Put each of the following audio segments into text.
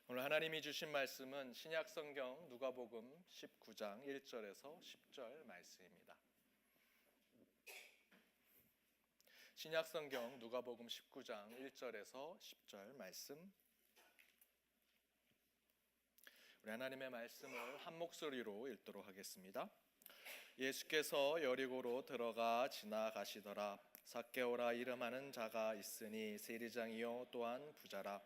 오늘 하나님이 주신 말씀은 신약성경 누가복음 19장 1절에서 10절 말씀입니다. 신약성경 누가복음 19장 1절에서 10절 말씀. 우리 하나님의 말씀을 한 목소리로 읽도록 하겠습니다. 예수께서 여리고로 들어가 지나가시더라. 삭개오라 이름하는 자가 있으니 세리장이요 또한 부자라.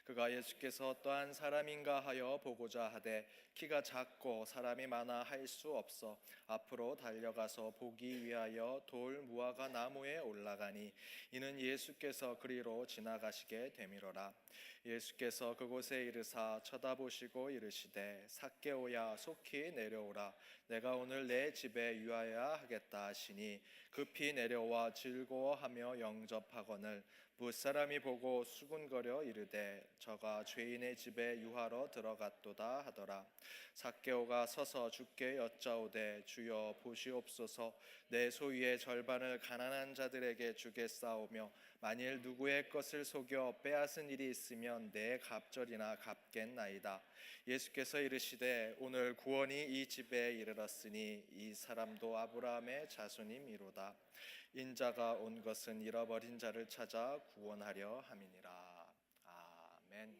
그가 예수께서 또한 사람인가 하여 보고자 하되 키가 작고 사람이 많아 할 수 없어 앞으로 달려가서 보기 위하여 돌 무화과 나무에 올라가니 이는 예수께서 그리로 지나가시게 되미로라. 예수께서 그곳에 이르사 쳐다보시고 이르시되 삭개오야 속히 내려오라. 내가 오늘 내 집에 유하여야 하겠다 하시니 급히 내려와 즐거워하며 영접하거늘 무사람이 보고 수군거려 이르되 저가 죄인의 집에 유하러 들어갔도다 하더라. 삭개오가 서서 주께 여짜오되 주여 보시옵소서 내 소유의 절반을 가난한 자들에게 주겠사오며 만일 누구의 것을 속여 빼앗은 일이 있으면 내 갑절이나 갚겠나이다. 예수께서 이르시되 오늘 구원이 이 집에 이르렀으니 이 사람도 아브라함의 자손이미로다. 인자가 온 것은 잃어버린 자를 찾아 구원하려 함이니라. 아멘.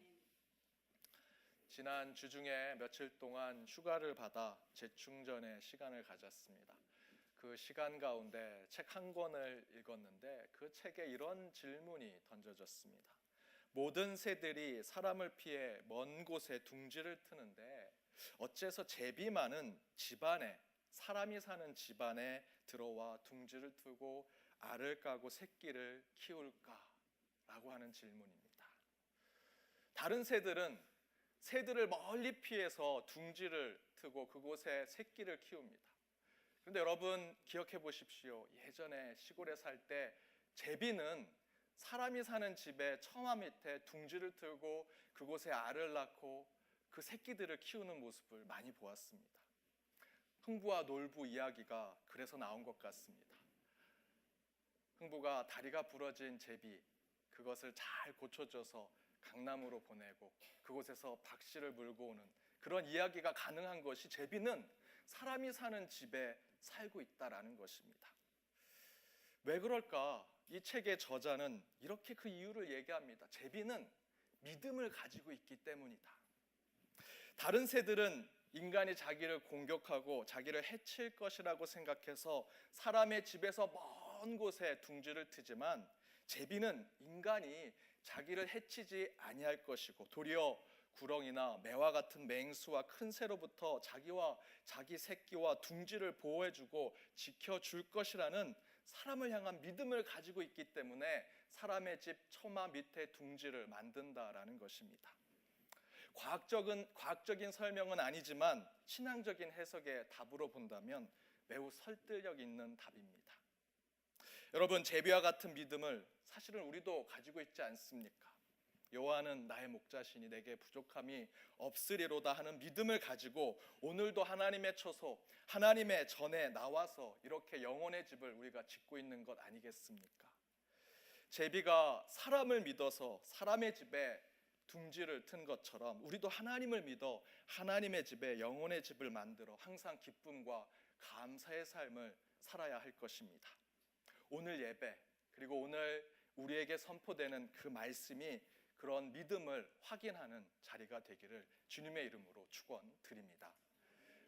지난 주중에 며칠 동안 휴가를 받아 재충전의 시간을 가졌습니다. 그 시간 가운데 책 한 권을 읽었는데 그 책에 이런 질문이 던져졌습니다. 모든 새들이 사람을 피해 먼 곳에 둥지를 트는데 어째서 제비 많은 집안에, 사람이 사는 집안에 들어와 둥지를 트고 알을 까고 새끼를 키울까라고 하는 질문입니다. 다른 새들을 멀리 피해서 둥지를 트고 그곳에 새끼를 키웁니다. 그런데 여러분 기억해 보십시오. 예전에 시골에 살 때 제비는 사람이 사는 집에 처마 밑에 둥지를 틀고 그곳에 알을 낳고 그 새끼들을 키우는 모습을 많이 보았습니다. 흥부와 놀부 이야기가 그래서 나온 것 같습니다. 흥부가 다리가 부러진 제비, 그것을 잘 고쳐줘서 강남으로 보내고 그곳에서 박씨를 물고 오는 그런 이야기가 가능한 것이 제비는 사람이 사는 집에 살고 있다라는 것입니다. 왜 그럴까? 이 책의 저자는 이렇게 그 이유를 얘기합니다. 제비는 믿음을 가지고 있기 때문이다. 다른 새들은 인간이 자기를 공격하고 자기를 해칠 것이라고 생각해서 사람의 집에서 먼 곳에 둥지를 트지만 제비는 인간이 자기를 해치지 아니할 것이고 도리어 구렁이나 매와 같은 맹수와 큰 새로부터 자기와 자기 새끼와 둥지를 보호해주고 지켜줄 것이라는 사람을 향한 믿음을 가지고 있기 때문에 사람의 집 처마 밑에 둥지를 만든다라는 것입니다. 과학적인 설명은 아니지만 신앙적인 해석의 답으로 본다면 매우 설득력 있는 답입니다. 여러분, 제비와 같은 믿음을 사실은 우리도 가지고 있지 않습니까? 여호와는 나의 목자시니 내게 부족함이 없으리로다 하는 믿음을 가지고 오늘도 하나님의 처소, 하나님의 전에 나와서 이렇게 영혼의 집을 우리가 짓고 있는 것 아니겠습니까? 제비가 사람을 믿어서 사람의 집에 둥지를 튼 것처럼 우리도 하나님을 믿어 하나님의 집에 영혼의 집을 만들어 항상 기쁨과 감사의 삶을 살아야 할 것입니다. 오늘 예배 그리고 오늘 우리에게 선포되는 그 말씀이 그런 믿음을 확인하는 자리가 되기를 주님의 이름으로 축원드립니다.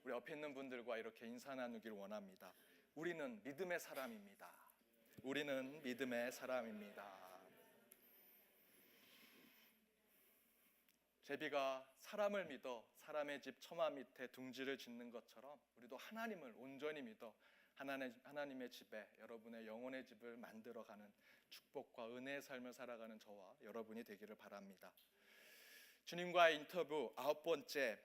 우리 옆에 있는 분들과 이렇게 인사 나누길 원합니다. 우리는 믿음의 사람입니다. 우리는 믿음의 사람입니다. 제비가 사람을 믿어 사람의 집 처마 밑에 둥지를 짓는 것처럼 우리도 하나님을 온전히 믿어 하나님의 집에 여러분의 영혼의 집을 만들어가는 축복과 은혜의 삶을 살아가는 저와 여러분이 되기를 바랍니다. 주님과의 인터뷰 9번째,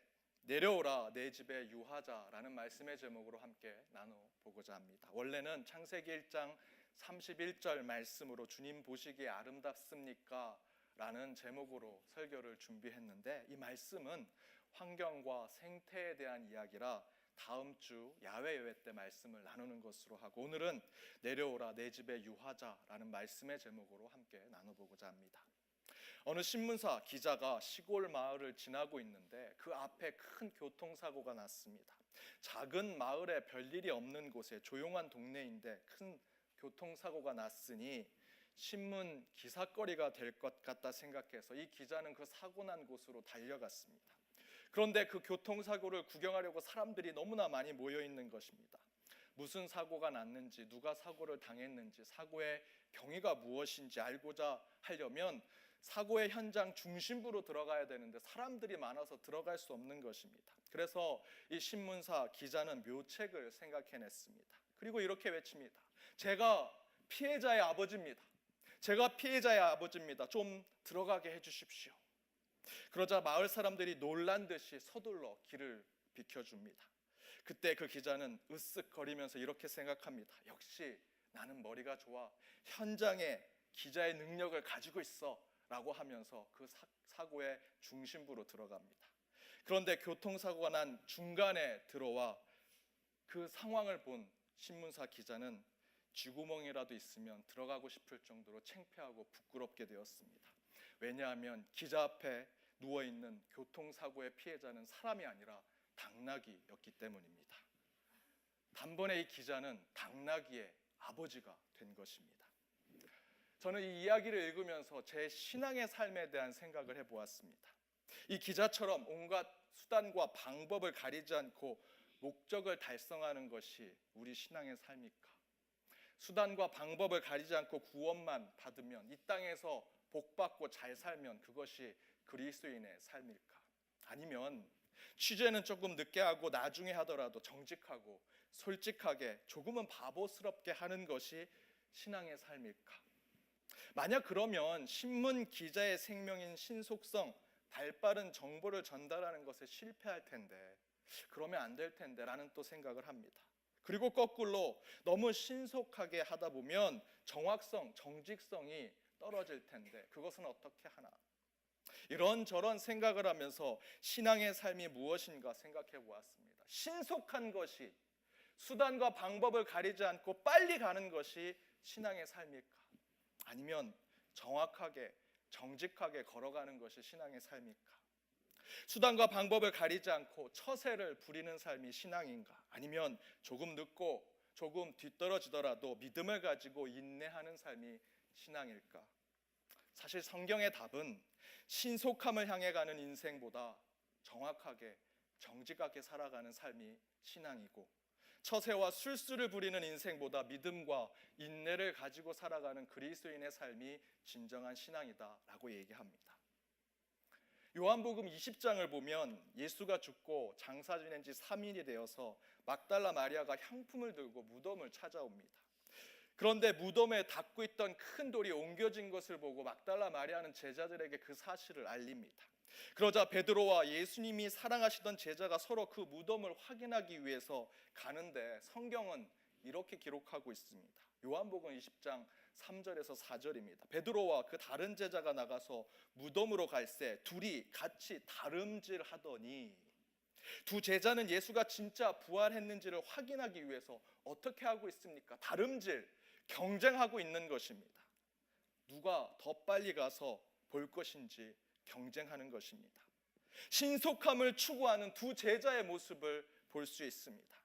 내려오라 내 집에 유하자라는 말씀의 제목으로 함께 나눠보고자 합니다. 원래는 창세기 1장 31절 말씀으로 주님 보시기에 아름답습니까? 라는 제목으로 설교를 준비했는데 이 말씀은 환경과 생태에 대한 이야기라 다음 주 야외 예배 때 말씀을 나누는 것으로 하고 오늘은 내려오라 내 집에 유하자라는 말씀의 제목으로 함께 나눠보고자 합니다. 어느 신문사 기자가 시골 마을을 지나고 있는데 그 앞에 큰 교통사고가 났습니다. 작은 마을에 별일이 없는 곳에 조용한 동네인데 큰 교통사고가 났으니 신문 기사거리가 될 것 같다 생각해서 이 기자는 그 사고 난 곳으로 달려갔습니다. 그런데 그 교통사고를 구경하려고 사람들이 너무나 많이 모여 있는 것입니다. 무슨 사고가 났는지, 누가 사고를 당했는지, 사고의 경위가 무엇인지 알고자 하려면 사고의 현장 중심부로 들어가야 되는데 사람들이 많아서 들어갈 수 없는 것입니다. 그래서 이 신문사 기자는 묘책을 생각해냈습니다. 그리고 이렇게 외칩니다. 제가 피해자의 아버지입니다. 제가 피해자의 아버지입니다. 좀 들어가게 해주십시오. 그러자 마을 사람들이 놀란 듯이 서둘러 길을 비켜줍니다. 그때 그 기자는 으쓱거리면서 이렇게 생각합니다. 역시 나는 머리가 좋아. 현장에 기자의 능력을 가지고 있어 라고 하면서 그 사고의 중심부로 들어갑니다. 그런데 교통사고가 난 중간에 들어와 그 상황을 본 신문사 기자는 쥐구멍이라도 있으면 들어가고 싶을 정도로 창피하고 부끄럽게 되었습니다. 왜냐하면 기자 앞에 누워있는 교통사고의 피해자는 사람이 아니라 당나귀였기 때문입니다. 단번에 이 기자는 당나귀의 아버지가 된 것입니다. 저는 이 이야기를 읽으면서 제 신앙의 삶에 대한 생각을 해보았습니다. 이 기자처럼 온갖 수단과 방법을 가리지 않고 목적을 달성하는 것이 우리 신앙의 삶일까? 수단과 방법을 가리지 않고 구원만 받으면, 이 땅에서 복받고 잘 살면 그것이 그리스도인의 삶일까? 아니면 취재는 조금 늦게 하고 나중에 하더라도 정직하고 솔직하게 조금은 바보스럽게 하는 것이 신앙의 삶일까? 만약 그러면 신문 기자의 생명인 신속성, 발빠른 정보를 전달하는 것에 실패할 텐데, 그러면 안 될 텐데 라는 또 생각을 합니다. 그리고 거꾸로 너무 신속하게 하다 보면 정확성, 정직성이 떨어질 텐데 그것은 어떻게 하나? 이런저런 생각을 하면서 신앙의 삶이 무엇인가 생각해 보았습니다. 신속한 것이, 수단과 방법을 가리지 않고 빨리 가는 것이 신앙의 삶일까? 아니면 정확하게 정직하게 걸어가는 것이 신앙의 삶일까? 수단과 방법을 가리지 않고 처세를 부리는 삶이 신앙인가? 아니면 조금 늦고 조금 뒤떨어지더라도 믿음을 가지고 인내하는 삶이 신앙일까? 사실 성경의 답은 신속함을 향해 가는 인생보다 정확하게 정직하게 살아가는 삶이 신앙이고, 처세와 술수를 부리는 인생보다 믿음과 인내를 가지고 살아가는 그리스도인의 삶이 진정한 신앙이다라고 얘기합니다. 요한복음 20장을 보면 예수가 죽고 장사 지낸 지 3일이 되어서 막달라 마리아가 향품을 들고 무덤을 찾아옵니다. 그런데 무덤에 닫고 있던 큰 돌이 옮겨진 것을 보고 막달라 마리아는 제자들에게 그 사실을 알립니다. 그러자 베드로와 예수님이 사랑하시던 제자가 서로 그 무덤을 확인하기 위해서 가는데 성경은 이렇게 기록하고 있습니다. 요한복음 20장 3절에서 4절입니다. 베드로와 그 다른 제자가 나가서 무덤으로 갈새 둘이 같이 다름질하더니, 두 제자는 예수가 진짜 부활했는지를 확인하기 위해서 어떻게 하고 있습니까? 다름질, 경쟁하고 있는 것입니다. 누가 더 빨리 가서 볼 것인지 경쟁하는 것입니다. 신속함을 추구하는 두 제자의 모습을 볼 수 있습니다.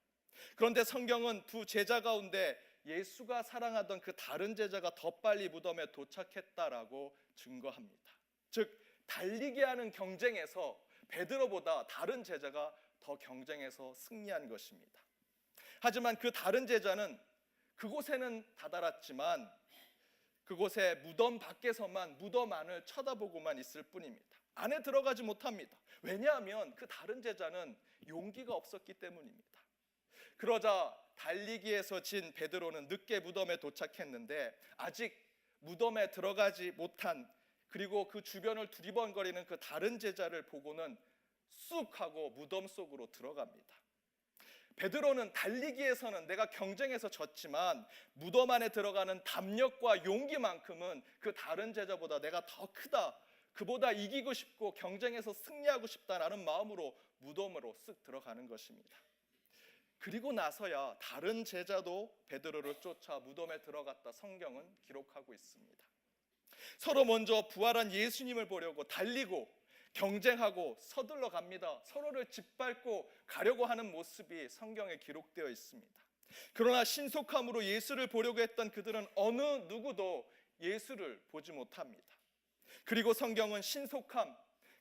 그런데 성경은 두 제자 가운데 예수가 사랑하던 그 다른 제자가 더 빨리 무덤에 도착했다라고 증거합니다. 즉 달리게 하는 경쟁에서 베드로보다 다른 제자가 더 경쟁에서 승리한 것입니다. 하지만 그 다른 제자는 그곳에는 다다랐지만 그곳에 무덤 밖에서만 무덤 안을 쳐다보고만 있을 뿐입니다. 안에 들어가지 못합니다. 왜냐하면 그 다른 제자는 용기가 없었기 때문입니다. 그러자 달리기에서 진 베드로는 늦게 무덤에 도착했는데 아직 무덤에 들어가지 못한, 그리고 그 주변을 두리번거리는 그 다른 제자를 보고는 쑥 하고 무덤 속으로 들어갑니다. 베드로는 달리기에서는 내가 경쟁에서 졌지만 무덤 안에 들어가는 담력과 용기만큼은 그 다른 제자보다 내가 더 크다, 그보다 이기고 싶고 경쟁에서 승리하고 싶다라는 마음으로 무덤으로 쓱 들어가는 것입니다. 그리고 나서야 다른 제자도 베드로를 쫓아 무덤에 들어갔다 성경은 기록하고 있습니다. 서로 먼저 부활한 예수님을 보려고 달리고 경쟁하고 서둘러 갑니다. 서로를 짓밟고 가려고 하는 모습이 성경에 기록되어 있습니다. 그러나 신속함으로 예수를 보려고 했던 그들은 어느 누구도 예수를 보지 못합니다. 그리고 성경은 신속함,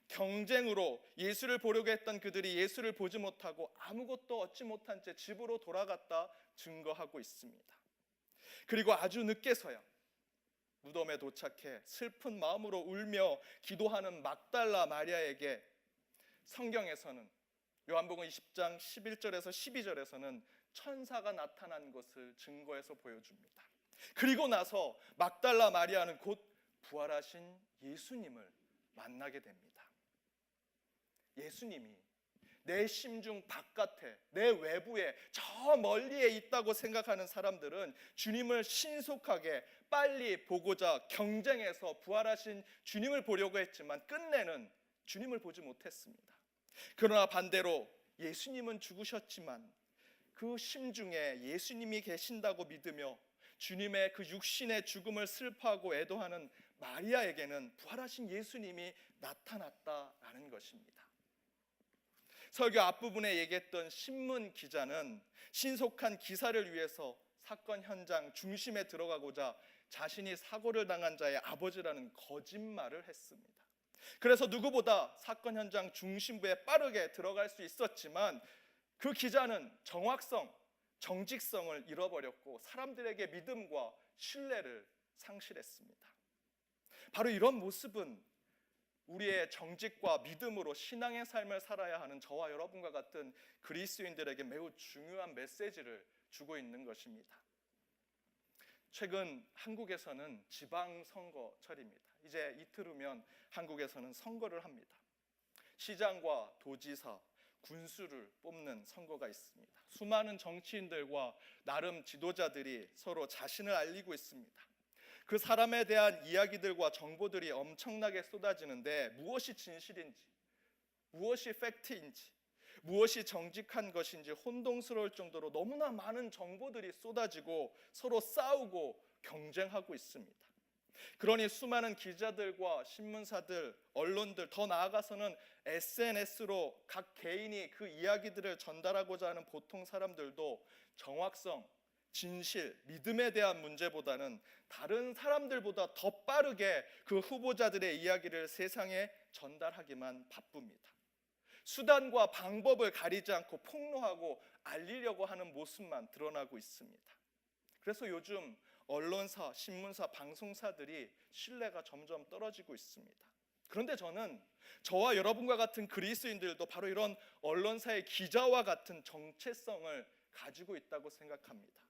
경쟁으로 예수를 보려고 했던 그들이 예수를 보지 못하고 아무것도 얻지 못한 채 집으로 돌아갔다 증거하고 있습니다. 그리고 아주 늦게서야 무덤에 도착해 슬픈 마음으로 울며 기도하는 막달라 마리아에게 성경에서는 요한복음 20장 11절에서 12절에서는 천사가 나타난 것을 증거해서 보여줍니다. 그리고 나서 막달라 마리아는 곧 부활하신 예수님을 만나게 됩니다. 예수님이 내 심중 바깥에, 내 외부에, 저 멀리에 있다고 생각하는 사람들은 주님을 신속하게 빨리 보고자 경쟁해서 부활하신 주님을 보려고 했지만 끝내는 주님을 보지 못했습니다. 그러나 반대로 예수님은 죽으셨지만 그 심중에 예수님이 계신다고 믿으며 주님의 그 육신의 죽음을 슬퍼하고 애도하는 마리아에게는 부활하신 예수님이 나타났다라는 것입니다. 설교 앞부분에 얘기했던 신문 기자는 신속한 기사를 위해서 사건 현장 중심에 들어가고자 자신이 사고를 당한 자의 아버지라는 거짓말을 했습니다. 그래서 누구보다 사건 현장 중심부에 빠르게 들어갈 수 있었지만 그 기자는 정확성, 정직성을 잃어버렸고 사람들에게 믿음과 신뢰를 상실했습니다. 바로 이런 모습은 우리의 정직과 믿음으로 신앙의 삶을 살아야 하는 저와 여러분과 같은 그리스도인들에게 매우 중요한 메시지를 주고 있는 것입니다. 최근 한국에서는 지방선거철입니다. 이제 이틀 후면 한국에서는 선거를 합니다. 시장과 도지사, 군수를 뽑는 선거가 있습니다. 수많은 정치인들과 나름 지도자들이 서로 자신을 알리고 있습니다. 그 사람에 대한 이야기들과 정보들이 엄청나게 쏟아지는데 무엇이 진실인지, 무엇이 팩트인지, 무엇이 정직한 것인지 혼동스러울 정도로 너무나 많은 정보들이 쏟아지고 서로 싸우고 경쟁하고 있습니다. 그러니 수많은 기자들과 신문사들, 언론들, 더 나아가서는 SNS로 각 개인이 그 이야기들을 전달하고자 하는 보통 사람들도 정확성, 진실, 믿음에 대한 문제보다는 다른 사람들보다 더 빠르게 그 후보자들의 이야기를 세상에 전달하기만 바쁩니다. 수단과 방법을 가리지 않고 폭로하고 알리려고 하는 모습만 드러나고 있습니다. 그래서 요즘 언론사, 신문사, 방송사들이 신뢰가 점점 떨어지고 있습니다. 그런데 저는 저와 여러분과 같은 그리스도인들도 바로 이런 언론사의 기자와 같은 정체성을 가지고 있다고 생각합니다.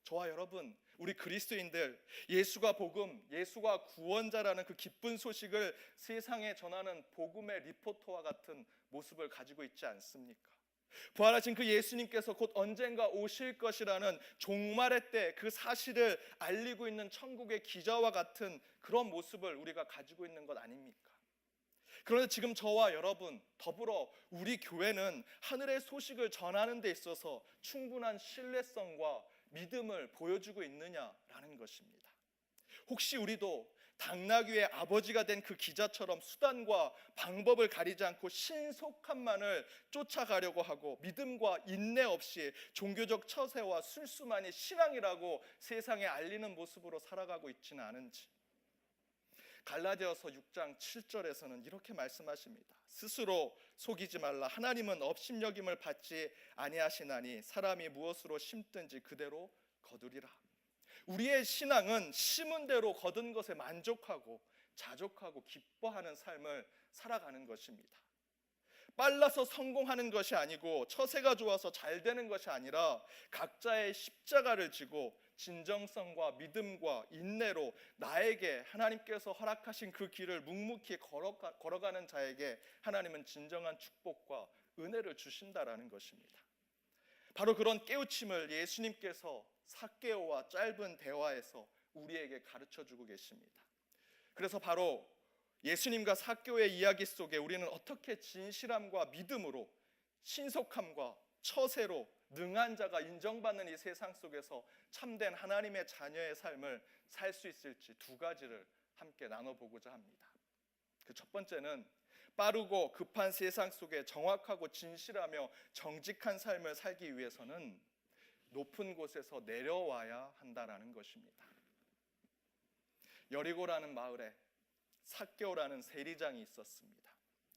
저와 여러분, 우리 그리스도인들, 예수가 복음, 예수가 구원자라는 그 기쁜 소식을 세상에 전하는 복음의 리포터와 같은 모습을 가지고 있지 않습니까? 부활하신 그 예수님께서 곧 언젠가 오실 것이라는 종말의 때 그 사실을 알리고 있는 천국의 기자와 같은 그런 모습을 우리가 가지고 있는 것 아닙니까? 그런데 지금 저와 여러분, 더불어 우리 교회는 하늘의 소식을 전하는 데 있어서 충분한 신뢰성과 믿음을 보여주고 있느냐라는 것입니다. 혹시 우리도 당나귀의 아버지가 된 그 기자처럼 수단과 방법을 가리지 않고 신속함만을 쫓아가려고 하고 믿음과 인내 없이 종교적 처세와 술수만이 신앙이라고 세상에 알리는 모습으로 살아가고 있지는 않은지. 갈라디아서 6장 7절에서는 이렇게 말씀하십니다. 스스로 속이지 말라. 하나님은 업신여김을 받지 아니하시나니 사람이 무엇으로 심든지 그대로 거두리라. 우리의 신앙은 심은 대로 거둔 것에 만족하고 자족하고 기뻐하는 삶을 살아가는 것입니다. 빨라서 성공하는 것이 아니고 처세가 좋아서 잘 되는 것이 아니라 각자의 십자가를 지고 진정성과 믿음과 인내로 나에게 하나님께서 허락하신 그 길을 묵묵히 걸어가는 자에게 하나님은 진정한 축복과 은혜를 주신다라는 것입니다. 바로 그런 깨우침을 예수님께서 삭개오와 짧은 대화에서 우리에게 가르쳐주고 계십니다. 그래서 바로 예수님과 삭개오의 이야기 속에 우리는 어떻게 진실함과 믿음으로 신속함과 처세로 능한 자가 인정받는 이 세상 속에서 참된 하나님의 자녀의 삶을 살 수 있을지 두 가지를 함께 나눠보고자 합니다. 그 첫 번째는 빠르고 급한 세상 속에 정확하고 진실하며 정직한 삶을 살기 위해서는 높은 곳에서 내려와야 한다라는 것입니다. 여리고라는 마을에 삭개오라는 세리장이 있었습니다.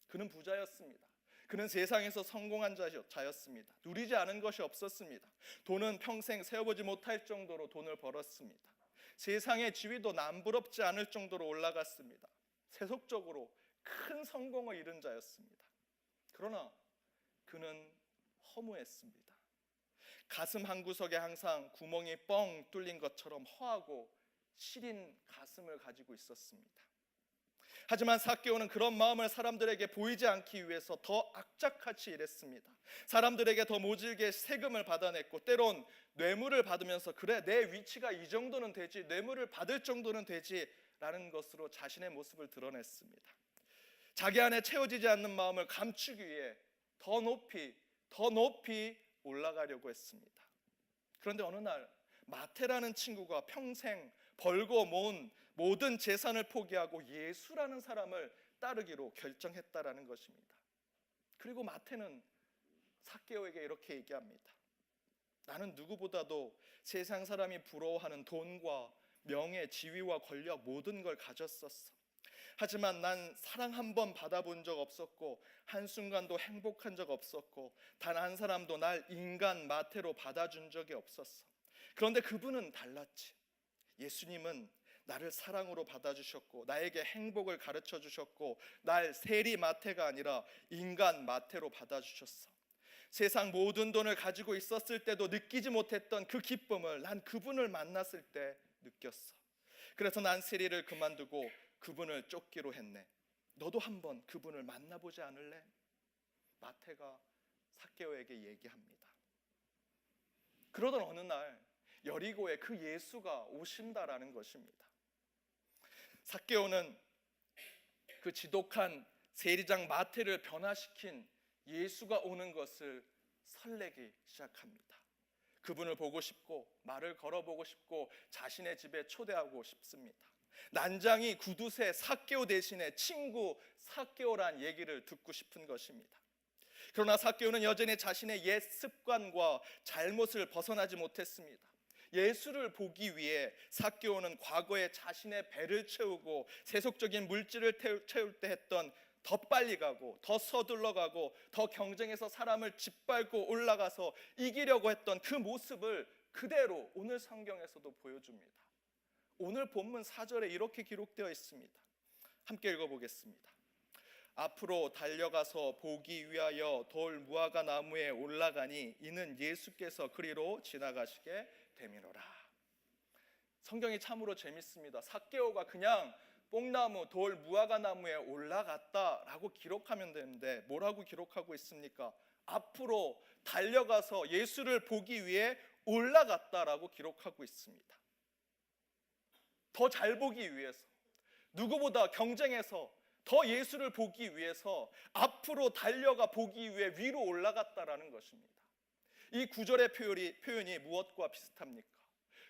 그는 부자였습니다. 그는 세상에서 성공한 자였습니다. 누리지 않은 것이 없었습니다. 돈은 평생 세어보지 못할 정도로 돈을 벌었습니다. 세상의 지위도 남부럽지 않을 정도로 올라갔습니다. 세속적으로 큰 성공을 이룬 자였습니다. 그러나 그는 허무했습니다. 가슴 한구석에 항상 구멍이 뻥 뚫린 것처럼 허하고 시린 가슴을 가지고 있었습니다. 하지만 삭개오는 그런 마음을 사람들에게 보이지 않기 위해서 더 악착같이 일했습니다. 사람들에게 더 모질게 세금을 받아냈고 때론 뇌물을 받으면서 그래 내 위치가 이 정도는 되지, 뇌물을 받을 정도는 되지 라는 것으로 자신의 모습을 드러냈습니다. 자기 안에 채워지지 않는 마음을 감추기 위해 더 높이 올라가려고 했습니다. 그런데 어느 날 마태라는 친구가 평생 벌고 모은 모든 재산을 포기하고 예수라는 사람을 따르기로 결정했다라는 것입니다. 그리고 마태는 삭개오에게 이렇게 얘기합니다. 나는 누구보다도 세상 사람이 부러워하는 돈과 명예, 지위와 권력 모든 걸 가졌었어. 하지만 난 사랑 한 번 받아본 적 없었고 한순간도 행복한 적 없었고 단 한 사람도 날 인간 마태로 받아준 적이 없었어. 그런데 그분은 달랐지. 예수님은 나를 사랑으로 받아주셨고 나에게 행복을 가르쳐 주셨고 날 세리 마태가 아니라 인간 마태로 받아주셨어. 세상 모든 돈을 가지고 있었을 때도 느끼지 못했던 그 기쁨을 난 그분을 만났을 때 느꼈어. 그래서 난 세리를 그만두고 그분을 쫓기로 했네. 너도 한번 그분을 만나보지 않을래? 마태가 삭개오에게 얘기합니다. 그러던 어느 날 여리고에 그 예수가 오신다라는 것입니다. 삭개오는 그 지독한 세리장 마태를 변화시킨 예수가 오는 것을 설레기 시작합니다. 그분을 보고 싶고 말을 걸어보고 싶고 자신의 집에 초대하고 싶습니다. 난장이 구두쇠 삭개오 대신에 친구 삭개오란 얘기를 듣고 싶은 것입니다. 그러나 삭개오는 여전히 자신의 옛 습관과 잘못을 벗어나지 못했습니다. 예수를 보기 위해 삭개오는 과거에 자신의 배를 채우고 세속적인 물질을 채울 때 했던 더 빨리 가고 더 서둘러 가고 더 경쟁해서 사람을 짓밟고 올라가서 이기려고 했던 그 모습을 그대로 오늘 성경에서도 보여줍니다. 오늘 본문 4절에 이렇게 기록되어 있습니다. 함께 읽어보겠습니다. 앞으로 달려가서 보기 위하여 돌 무화과 나무에 올라가니 이는 예수께서 그리로 지나가시게 됨이로라. 성경이 참으로 재밌습니다. 삭개오가 그냥 뽕나무, 돌, 무화과 나무에 올라갔다라고 기록하면 되는데 뭐라고 기록하고 있습니까? 앞으로 달려가서 예수를 보기 위해 올라갔다라고 기록하고 있습니다. 더 잘 보기 위해서, 누구보다 경쟁해서 더 예수를 보기 위해서 앞으로 달려가 보기 위해 위로 올라갔다라는 것입니다. 이 구절의 표현이 무엇과 비슷합니까?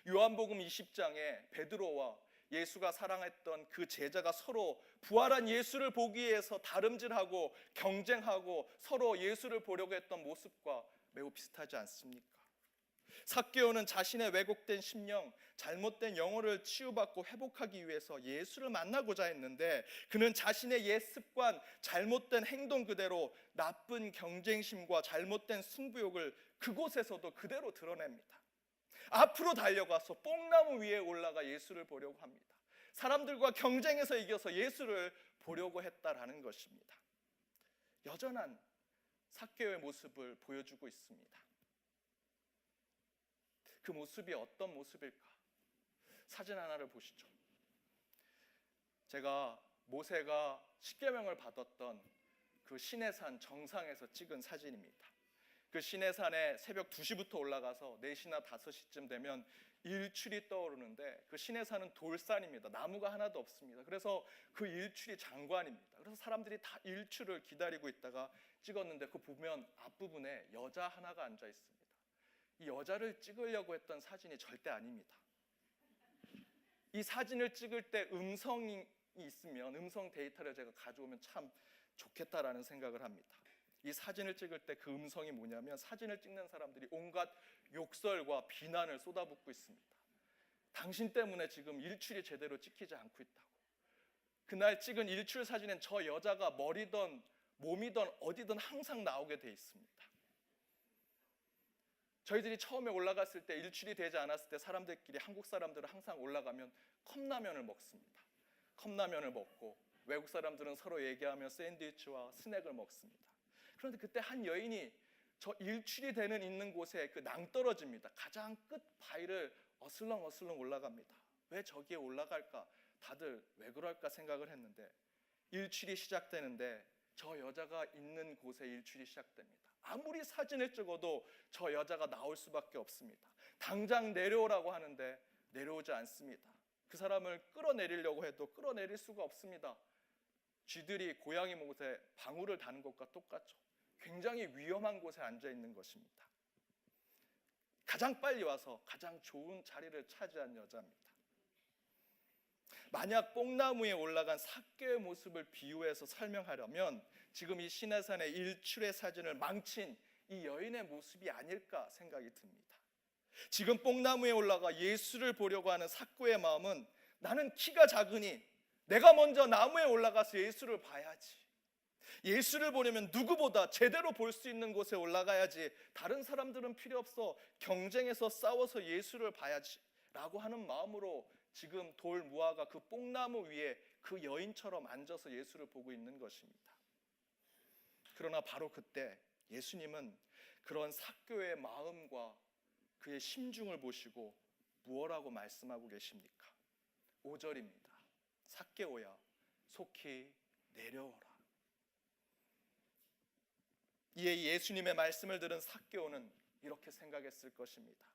요한복음 20장에 베드로와 예수가 사랑했던 그 제자가 서로 부활한 예수를 보기 위해서 다름질하고 경쟁하고 서로 예수를 보려고 했던 모습과 매우 비슷하지 않습니까? 삭개오는 자신의 왜곡된 심령, 잘못된 영혼을 치유받고 회복하기 위해서 예수를 만나고자 했는데 그는 자신의 옛 습관, 잘못된 행동 그대로 나쁜 경쟁심과 잘못된 승부욕을 그곳에서도 그대로 드러냅니다. 앞으로 달려가서 뽕나무 위에 올라가 예수를 보려고 합니다. 사람들과 경쟁해서 이겨서 예수를 보려고 했다라는 것입니다. 여전한 삭개오의 모습을 보여주고 있습니다. 그 모습이 어떤 모습일까? 사진 하나를 보시죠. 제가 모세가 십계명을 받았던 그 시내산 정상에서 찍은 사진입니다. 그 시내산에 새벽 2시부터 올라가서 4시나 5시쯤 되면 일출이 떠오르는데 그 시내산은 돌산입니다. 나무가 하나도 없습니다. 그래서 그 일출이 장관입니다. 그래서 사람들이 다 일출을 기다리고 있다가 찍었는데 그 보면 앞부분에 여자 하나가 앉아 있습니다. 이 여자를 찍으려고 했던 사진이 절대 아닙니다. 이 사진을 찍을 때 음성이 있으면 음성 데이터를 제가 가져오면 참 좋겠다라는 생각을 합니다. 이 사진을 찍을 때 그 음성이 뭐냐면, 사진을 찍는 사람들이 온갖 욕설과 비난을 쏟아붓고 있습니다. 당신 때문에 지금 일출이 제대로 찍히지 않고 있다고. 그날 찍은 일출 사진엔 저 여자가 머리든 몸이든 어디든 항상 나오게 돼 있습니다. 저희들이 처음에 올라갔을 때, 일출이 되지 않았을 때 사람들끼리, 한국 사람들은 항상 올라가면 컵라면을 먹습니다. 컵라면을 먹고 외국 사람들은 서로 얘기하며 샌드위치와 스낵을 먹습니다. 그런데 그때 한 여인이 저 일출이 되는 있는 곳에 그 낭떠러집니다. 가장 끝 바위를 어슬렁어슬렁 올라갑니다. 왜 저기에 올라갈까? 다들 왜 그럴까 생각을 했는데, 일출이 시작되는데 저 여자가 있는 곳에 일출이 시작됩니다. 아무리 사진을 찍어도 저 여자가 나올 수밖에 없습니다. 당장 내려오라고 하는데 내려오지 않습니다. 그 사람을 끌어내리려고 해도 끌어내릴 수가 없습니다. 쥐들이 고양이 못에 방울을 다는 것과 똑같죠. 굉장히 위험한 곳에 앉아 있는 것입니다. 가장 빨리 와서 가장 좋은 자리를 차지한 여자입니다. 만약 뽕나무에 올라간 삭개의 모습을 비유해서 설명하려면 지금 이 시내산의 일출의 사진을 망친 이 여인의 모습이 아닐까 생각이 듭니다. 지금 뽕나무에 올라가 예수를 보려고 하는 삭개의 마음은, 나는 키가 작으니 내가 먼저 나무에 올라가서 예수를 봐야지. 예수를 보려면 누구보다 제대로 볼 수 있는 곳에 올라가야지. 다른 사람들은 필요 없어. 경쟁해서 싸워서 예수를 봐야지 라고 하는 마음으로 지금 돌 무화과 그 뽕나무 위에 그 여인처럼 앉아서 예수를 보고 있는 것입니다. 그러나 바로 그때 예수님은 그런 삭개의 마음과 그의 심중을 보시고 무엇라고 말씀하고 계십니까? 5절입니다. 삭개오야, 속히 내려오라. 이에 예수님의 말씀을 들은 삭개오는 이렇게 생각했을 것입니다.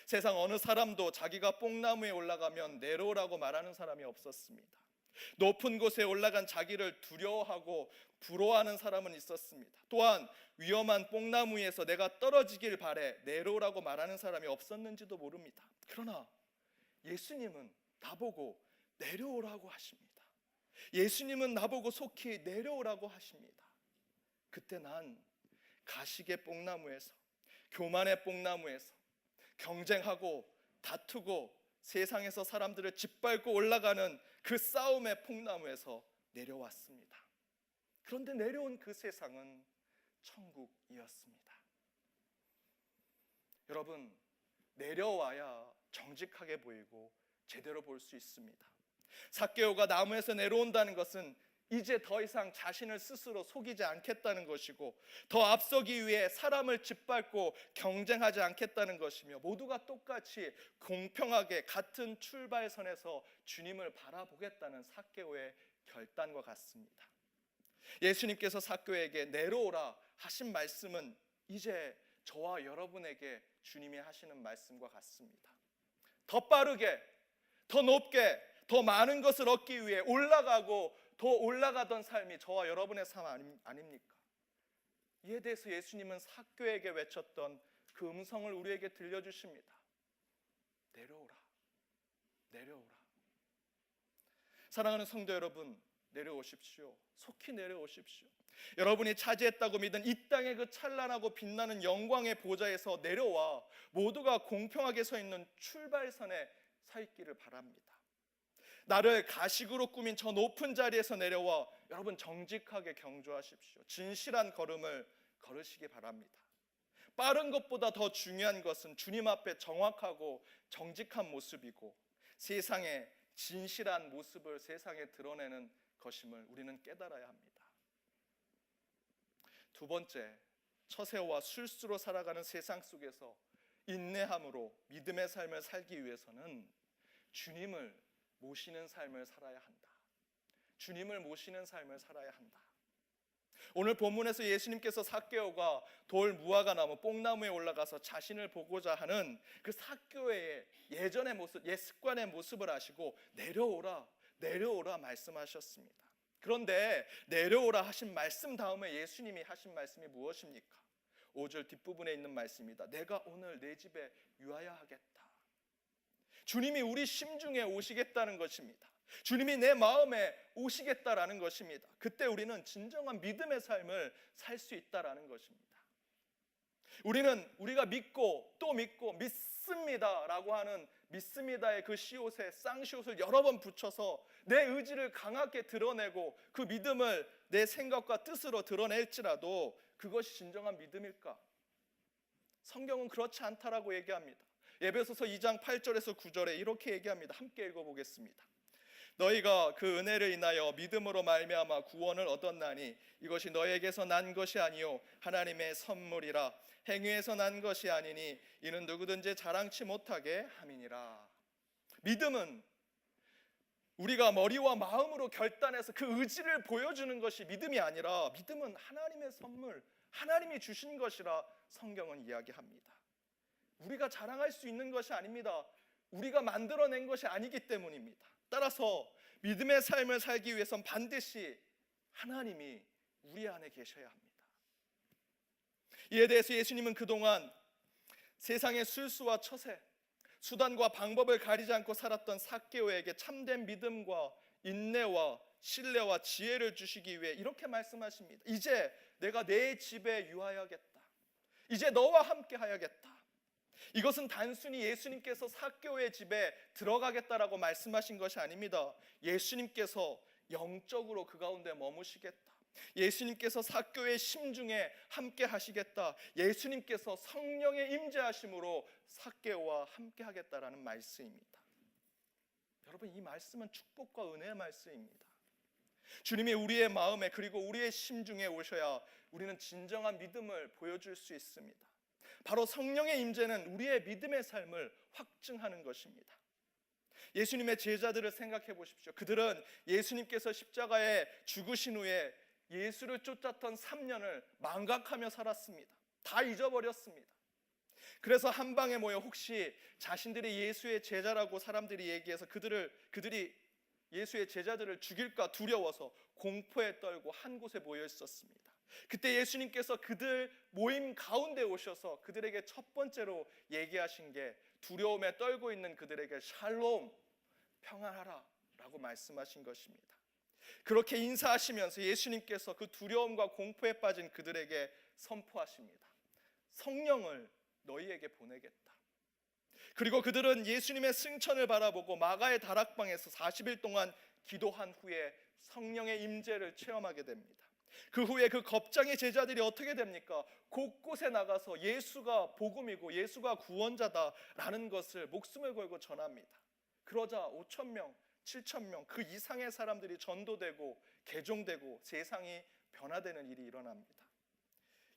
세상 어느 사람도 자기가 뽕나무에 올라가면 내려오라고 말하는 사람이 없었습니다. 높은 곳에 올라간 자기를 두려워하고 부러워하는 사람은 있었습니다. 또한 위험한 뽕나무 위에서 내가 떨어지길 바래 내려오라고 말하는 사람이 없었는지도 모릅니다. 그러나 예수님은 나보고 내려오라고 하십니다. 예수님은 나보고 속히 내려오라고 하십니다. 그때 난 가시의 뽕나무에서, 교만의 뽕나무에서 경쟁하고 다투고 세상에서 사람들을 짓밟고 올라가는 그 싸움의 뽕나무에서 내려왔습니다. 그런데 내려온 그 세상은 천국이었습니다. 여러분, 내려와야 정직하게 보이고 제대로 볼 수 있습니다. 삭개오가 나무에서 내려온다는 것은 이제 더 이상 자신을 스스로 속이지 않겠다는 것이고, 더 앞서기 위해 사람을 짓밟고 경쟁하지 않겠다는 것이며, 모두가 똑같이 공평하게 같은 출발선에서 주님을 바라보겠다는 삭개오의 결단과 같습니다. 예수님께서 삭개오에게 내려오라 하신 말씀은 이제 저와 여러분에게 주님이 하시는 말씀과 같습니다. 더 빠르게, 더 높게, 더 많은 것을 얻기 위해 올라가고 더 올라가던 삶이 저와 여러분의 삶 아닙니까? 이에 대해서 예수님은 삭개오에게 외쳤던 그 음성을 우리에게 들려주십니다. 내려오라, 내려오라. 사랑하는 성도 여러분, 내려오십시오. 속히 내려오십시오. 여러분이 차지했다고 믿은 이 땅의 그 찬란하고 빛나는 영광의 보좌에서 내려와 모두가 공평하게 서 있는 출발선에 서 있기를 바랍니다. 나를 가식으로 꾸민 저 높은 자리에서 내려와 여러분 정직하게 경주하십시오. 진실한 걸음을 걸으시기 바랍니다. 빠른 것보다 더 중요한 것은 주님 앞에 정확하고 정직한 모습이고, 세상의 진실한 모습을 세상에 드러내는 것임을 우리는 깨달아야 합니다. 두 번째, 처세와 술수로 살아가는 세상 속에서 인내함으로 믿음의 삶을 살기 위해서는 주님을 모시는 삶을 살아야 한다. 주님을 모시는 삶을 살아야 한다. 오늘 본문에서 예수님께서 삭개오가 돌 무화과 나무 뽕나무에 올라가서 자신을 보고자 하는 그 삭개오의 예전의 모습, 옛 습관의 모습을 아시고 내려오라, 내려오라 말씀하셨습니다. 그런데 내려오라 하신 말씀 다음에 예수님이 하신 말씀이 무엇입니까? 5절 뒷부분에 있는 말씀입니다. 내가 오늘 내 집에 유하여 하겠다. 주님이 우리 심중에 오시겠다는 것입니다. 주님이 내 마음에 오시겠다라는 것입니다. 그때 우리는 진정한 믿음의 삶을 살 수 있다라는 것입니다. 우리는 우리가 믿고 또 믿고 믿습니다라고 하는 믿습니다의 그 시옷에 쌍시옷을 여러 번 붙여서 내 의지를 강하게 드러내고 그 믿음을 내 생각과 뜻으로 드러낼지라도 그것이 진정한 믿음일까? 성경은 그렇지 않다라고 얘기합니다. 에베소서 2장 8절에서 9절에 이렇게 얘기합니다. 함께 읽어보겠습니다. 너희가 그 은혜를 인하여 믿음으로 말미암아 구원을 얻었나니 이것이 너희에게서 난 것이 아니요 하나님의 선물이라. 행위에서 난 것이 아니니 이는 누구든지 자랑치 못하게 함이니라. 믿음은 우리가 머리와 마음으로 결단해서 그 의지를 보여주는 것이 믿음이 아니라, 믿음은 하나님의 선물, 하나님이 주신 것이라 성경은 이야기합니다. 우리가 자랑할 수 있는 것이 아닙니다. 우리가 만들어낸 것이 아니기 때문입니다. 따라서 믿음의 삶을 살기 위해선 반드시 하나님이 우리 안에 계셔야 합니다. 이에 대해서 예수님은 그동안 세상의 술수와 처세, 수단과 방법을 가리지 않고 살았던 삭개오에게 참된 믿음과 인내와 신뢰와 지혜를 주시기 위해 이렇게 말씀하십니다. 이제 내가 내 집에 유하여야겠다. 이제 너와 함께 하야겠다. 이것은 단순히 예수님께서 삭개오의 집에 들어가겠다라고 말씀하신 것이 아닙니다. 예수님께서 영적으로 그 가운데 머무시겠다. 예수님께서 삭개오의 심중에 함께 하시겠다. 예수님께서 성령의 임재하심으로 삭개오와 함께 하겠다라는 말씀입니다. 여러분, 이 말씀은 축복과 은혜의 말씀입니다. 주님이 우리의 마음에 그리고 우리의 심중에 오셔야 우리는 진정한 믿음을 보여줄 수 있습니다. 바로 성령의 임재는 우리의 믿음의 삶을 확증하는 것입니다. 예수님의 제자들을 생각해 보십시오. 그들은 예수님께서 십자가에 죽으신 후에 예수를 쫓았던 3년을 망각하며 살았습니다. 다 잊어버렸습니다. 그래서 한 방에 모여 혹시 자신들이 예수의 제자라고 사람들이 얘기해서 그들이 예수의 제자들을 죽일까 두려워서 공포에 떨고 한 곳에 모여 있었습니다. 그때 예수님께서 그들 모임 가운데 오셔서 그들에게 첫 번째로 얘기하신 게 두려움에 떨고 있는 그들에게 샬롬, 평안하라 라고 말씀하신 것입니다. 그렇게 인사하시면서 예수님께서 그 두려움과 공포에 빠진 그들에게 선포하십니다. 성령을 너희에게 보내겠다. 그리고 그들은 예수님의 승천을 바라보고 마가의 다락방에서 40일 동안 기도한 후에 성령의 임재를 체험하게 됩니다. 그 후에 그 겁쟁이 제자들이 어떻게 됩니까? 곳곳에 나가서 예수가 복음이고 예수가 구원자다라는 것을 목숨을 걸고 전합니다. 그러자 5,000명, 7,000명 그 이상의 사람들이 전도되고 개종되고 세상이 변화되는 일이 일어납니다.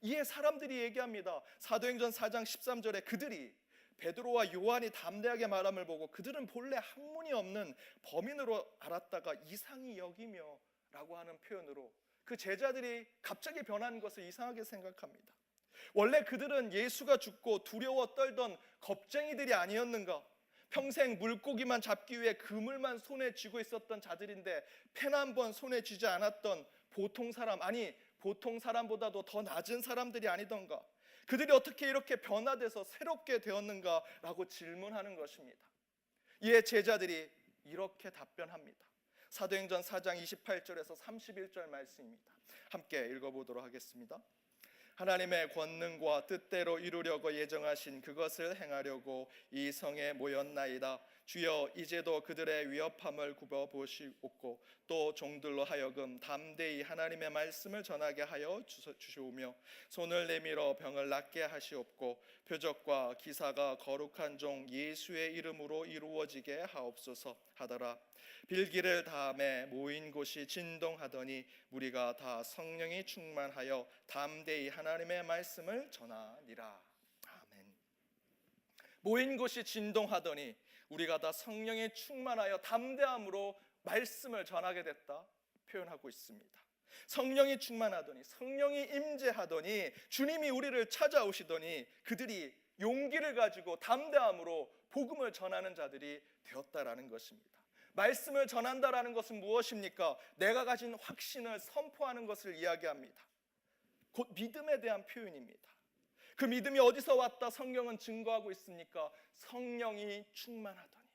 이에 사람들이 얘기합니다. 사도행전 4장 13절에 그들이 베드로와 요한이 담대하게 말함을 보고 그들은 본래 학문이 없는 범인으로 알았다가 이상히 여기며 라고 하는 표현으로 그 제자들이 갑자기 변한 것을 이상하게 생각합니다. 원래 그들은 예수가 죽고 두려워 떨던 겁쟁이들이 아니었는가? 평생 물고기만 잡기 위해 그물만 손에 쥐고 있었던 자들인데 펜 한 번 손에 쥐지 않았던 보통 사람, 아니 보통 사람보다도 더 낮은 사람들이 아니던가? 그들이 어떻게 이렇게 변화돼서 새롭게 되었는가라고 질문하는 것입니다. 이에 제자들이 이렇게 답변합니다. 사도행전 4장 28절에서 31절 말씀입니다. 함께 읽어보도록 하겠습니다. 하나님의 권능과 뜻대로 이루려고 예정하신 그것을 행하려고 이 성에 모였나이다. 주여 이제도 그들의 위협함을 굽어보시옵고 또 종들로 하여금 담대히 하나님의 말씀을 전하게 하여 주시오며 손을 내밀어 병을 낫게 하시옵고 표적과 기사가 거룩한 종 예수의 이름으로 이루어지게 하옵소서 하더라. 빌기를 다음에 모인 곳이 진동하더니 무리가 다 성령이 충만하여 담대히 하나님의 말씀을 전하니라. 아멘. 모인 곳이 진동하더니 우리가 다 성령에 충만하여 담대함으로 말씀을 전하게 됐다 표현하고 있습니다. 성령이 충만하더니, 성령이 임재하더니, 주님이 우리를 찾아오시더니 그들이 용기를 가지고 담대함으로 복음을 전하는 자들이 되었다라는 것입니다. 말씀을 전한다라는 것은 무엇입니까? 내가 가진 확신을 선포하는 것을 이야기합니다. 곧 믿음에 대한 표현입니다. 그 믿음이 어디서 왔다 성경은 증거하고 있습니까? 성령이 충만하더니,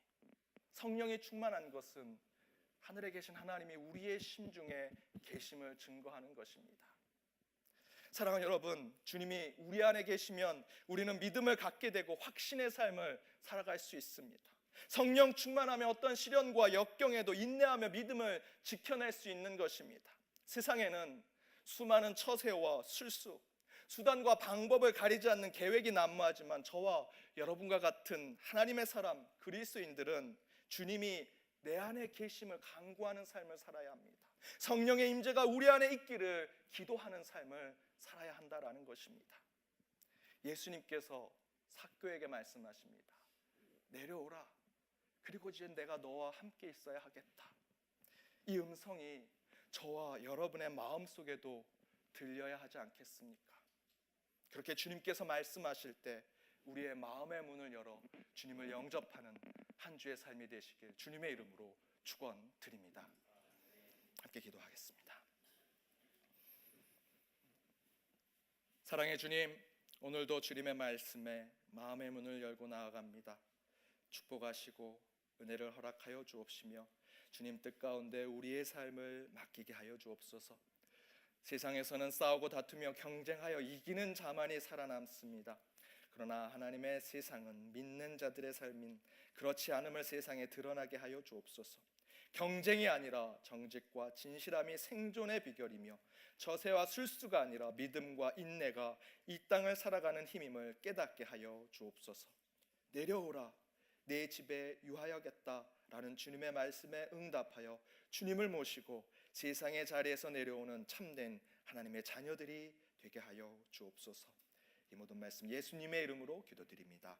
성령이 충만한 것은 하늘에 계신 하나님이 우리의 심중에 계심을 증거하는 것입니다. 사랑하는 여러분, 주님이 우리 안에 계시면 우리는 믿음을 갖게 되고 확신의 삶을 살아갈 수 있습니다. 성령 충만하면 어떤 시련과 역경에도 인내하며 믿음을 지켜낼 수 있는 것입니다. 세상에는 수많은 처세와 술수, 수단과 방법을 가리지 않는 계획이 난무하지만 저와 여러분과 같은 하나님의 사람 그리스도인들은 주님이 내 안에 계심을 간구하는 삶을 살아야 합니다. 성령의 임재가 우리 안에 있기를 기도하는 삶을 살아야 한다라는 것입니다. 예수님께서 삭개오에게 말씀하십니다. 내려오라. 그리고 이제 내가 너와 함께 있어야 하겠다. 이 음성이 저와 여러분의 마음속에도 들려야 하지 않겠습니까? 그렇게 주님께서 말씀하실 때 우리의 마음의 문을 열어 주님을 영접하는 한 주의 삶이 되시길 주님의 이름으로 축원드립니다. 함께 기도하겠습니다. 사랑의 주님, 오늘도 주님의 말씀에 마음의 문을 열고 나아갑니다. 축복하시고 은혜를 허락하여 주옵시며 주님 뜻 가운데 우리의 삶을 맡기게 하여 주옵소서. 세상에서는 싸우고 다투며 경쟁하여 이기는 자만이 살아남습니다. 그러나 하나님의 세상은 믿는 자들의 삶인 그렇지 않음을 세상에 드러나게 하여 주옵소서. 경쟁이 아니라 정직과 진실함이 생존의 비결이며 처세와 술수가 아니라 믿음과 인내가 이 땅을 살아가는 힘임을 깨닫게 하여 주옵소서. 내려오라, 내 집에 유하여겠다라는 주님의 말씀에 응답하여 주님을 모시고 세상의 자리에서 내려오는 참된 하나님의 자녀들이 되게 하여 주옵소서. 이 모든 말씀 예수님의 이름으로 기도드립니다.